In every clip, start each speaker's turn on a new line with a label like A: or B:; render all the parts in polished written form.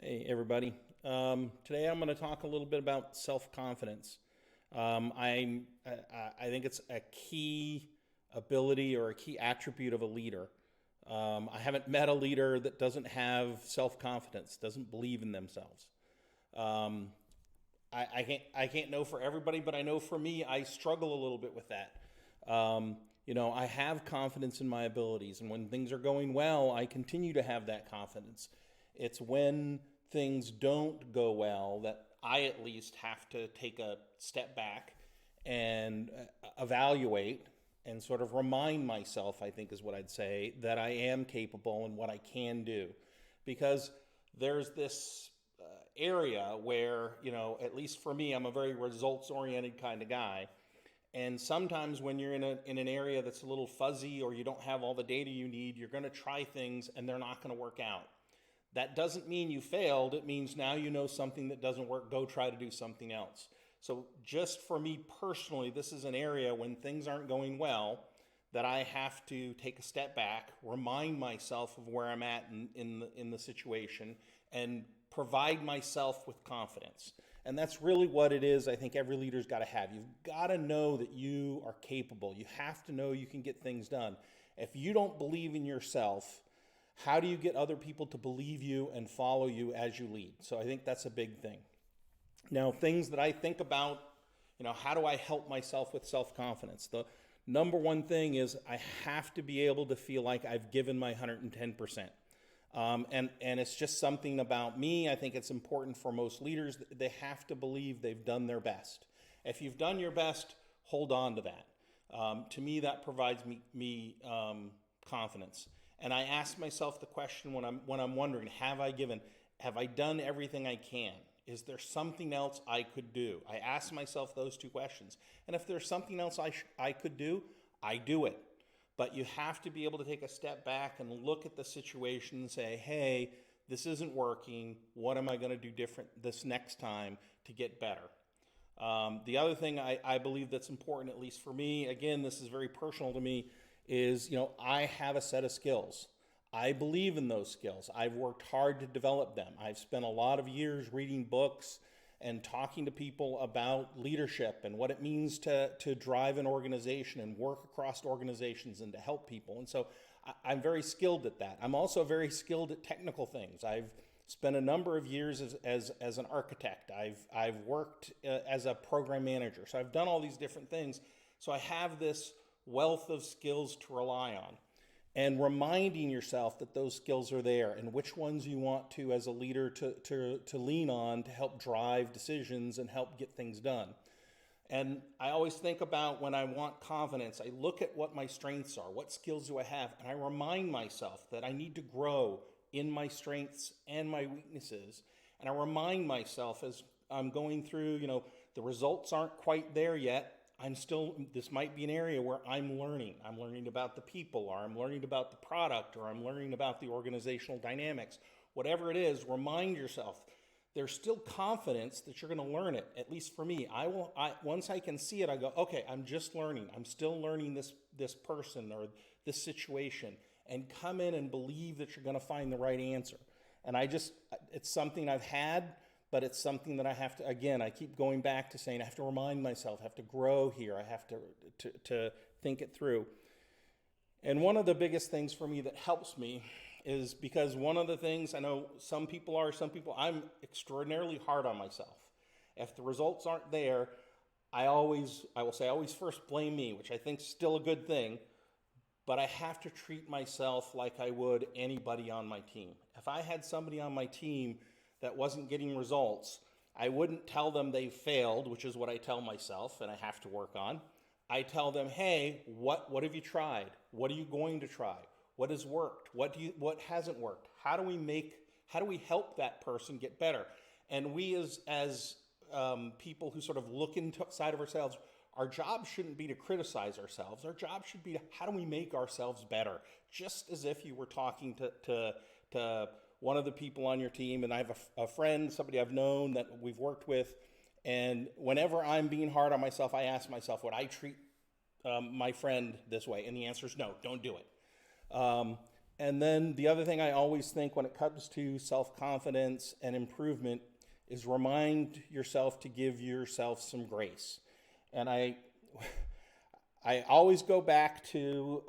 A: Hey, everybody. Today I'm going to talk a little bit about self-confidence. I think it's a key ability or a key attribute of a leader. I haven't met a leader that doesn't have self-confidence, doesn't believe in themselves. Um, I can't know for everybody, but I know for me, I struggle a little bit with that. I have confidence in my abilities, and when things are going well, I continue to have that confidence. It's when things don't go well that I at least have to take a step back and evaluate and sort of remind myself, I think is what I'd say, that I am capable and what I can do. Because there's this area where, at least for me, I'm a very results oriented kind of guy. And sometimes when you're in an area that's a little fuzzy or you don't have all the data you need, you're going to try things and they're not going to work out. That doesn't mean you failed. It means now you know something that doesn't work. Go try to do something else. So, just for me personally, this is an area when things aren't going well that I have to take a step back, remind myself of where I'm at in the situation, and provide myself with confidence. And that's really what it is. I think every leader's got to have. You've got to know that you are capable. You have to know you can get things done. If you don't believe in yourself, how do you get other people to believe you and follow you as you lead? So I think that's a big thing. Now, things that I think about, how do I help myself with self-confidence? The number one thing is I have to be able to feel like I've given my 110%. And it's just something about me. I think it's important for most leaders. They have to believe they've done their best. If you've done your best, hold on to that. To me, that provides me confidence. And I ask myself the question when I'm wondering, have I done everything I can? Is there something else I could do? I ask myself those two questions. And if there's something else I could do, I do it. But you have to be able to take a step back and look at the situation and say, hey, this isn't working. What am I going to do different this next time to get better? The other thing I believe that's important, at least for me, again, this is very personal to me, is, I have a set of skills. I believe in those skills. I've worked hard to develop them. I've spent a lot of years reading books and talking to people about leadership and what it means to drive an organization and work across organizations and to help people. And so I'm very skilled at that. I'm also very skilled at technical things. I've spent a number of years as an architect. I've worked as a program manager. So I've done all these different things. So I have this wealth of skills to rely on. And reminding yourself that those skills are there and which ones you want to, as a leader, to lean on to help drive decisions and help get things done. And I always think about when I want confidence, I look at what my strengths are, what skills do I have, and I remind myself that I need to grow in my strengths and my weaknesses. And I remind myself as I'm going through, the results aren't quite there yet. This might be an area where I'm learning. I'm learning about the people, or I'm learning about the product, or I'm learning about the organizational dynamics. Whatever it is, remind yourself there's still confidence that you're going to learn it. At least for me, once I can see it, I go, okay, I'm just learning. I'm still learning this person or this situation, and come in and believe that you're going to find the right answer. And it's something I've had. But it's something that I have to, again, I keep going back to saying I have to remind myself, I have to grow here, I have to think it through. And one of the biggest things for me that helps me is because one of the things, I know some people, I'm extraordinarily hard on myself. If the results aren't there, I will say I always first blame me, which I think is still a good thing, but I have to treat myself like I would anybody on my team. If I had somebody on my team that wasn't getting results, I wouldn't tell them they failed, which is what I tell myself and I have to work on. I tell them, hey, what have you tried? What are you going to try? What has worked? What hasn't worked? How do we help that person get better? And we as people who sort of look inside of ourselves, our job shouldn't be to criticize ourselves. Our job should be to how do we make ourselves better? Just as if you were talking to one of the people on your team, and I have a friend, somebody I've known that we've worked with, and whenever I'm being hard on myself, I ask myself, would I treat my friend this way? And the answer is no, don't do it. And then the other thing I always think when it comes to self-confidence and improvement is remind yourself to give yourself some grace. And I always go back to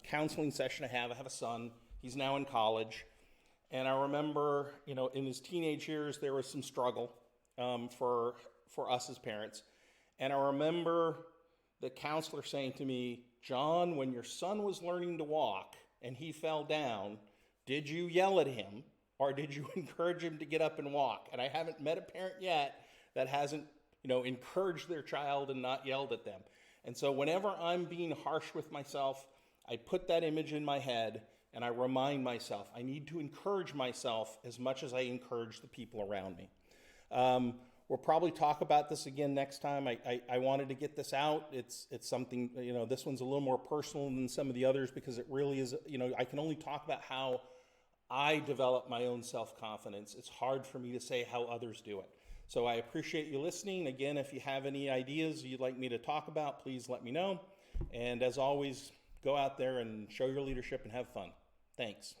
A: counseling session I have. I have a son. He's now in college. And I remember, in his teenage years, there was some struggle for us as parents. And I remember the counselor saying to me, John, when your son was learning to walk and he fell down, did you yell at him or did you encourage him to get up and walk? And I haven't met a parent yet that hasn't, encouraged their child and not yelled at them. And so whenever I'm being harsh with myself, I put that image in my head and I remind myself, I need to encourage myself as much as I encourage the people around me. We'll probably talk about this again next time. I wanted to get this out. It's something, this one's a little more personal than some of the others because it really is, I can only talk about how I develop my own self-confidence. It's hard for me to say how others do it. So I appreciate you listening. Again, if you have any ideas you'd like me to talk about, please let me know. And as always, go out there and show your leadership and have fun. Thanks.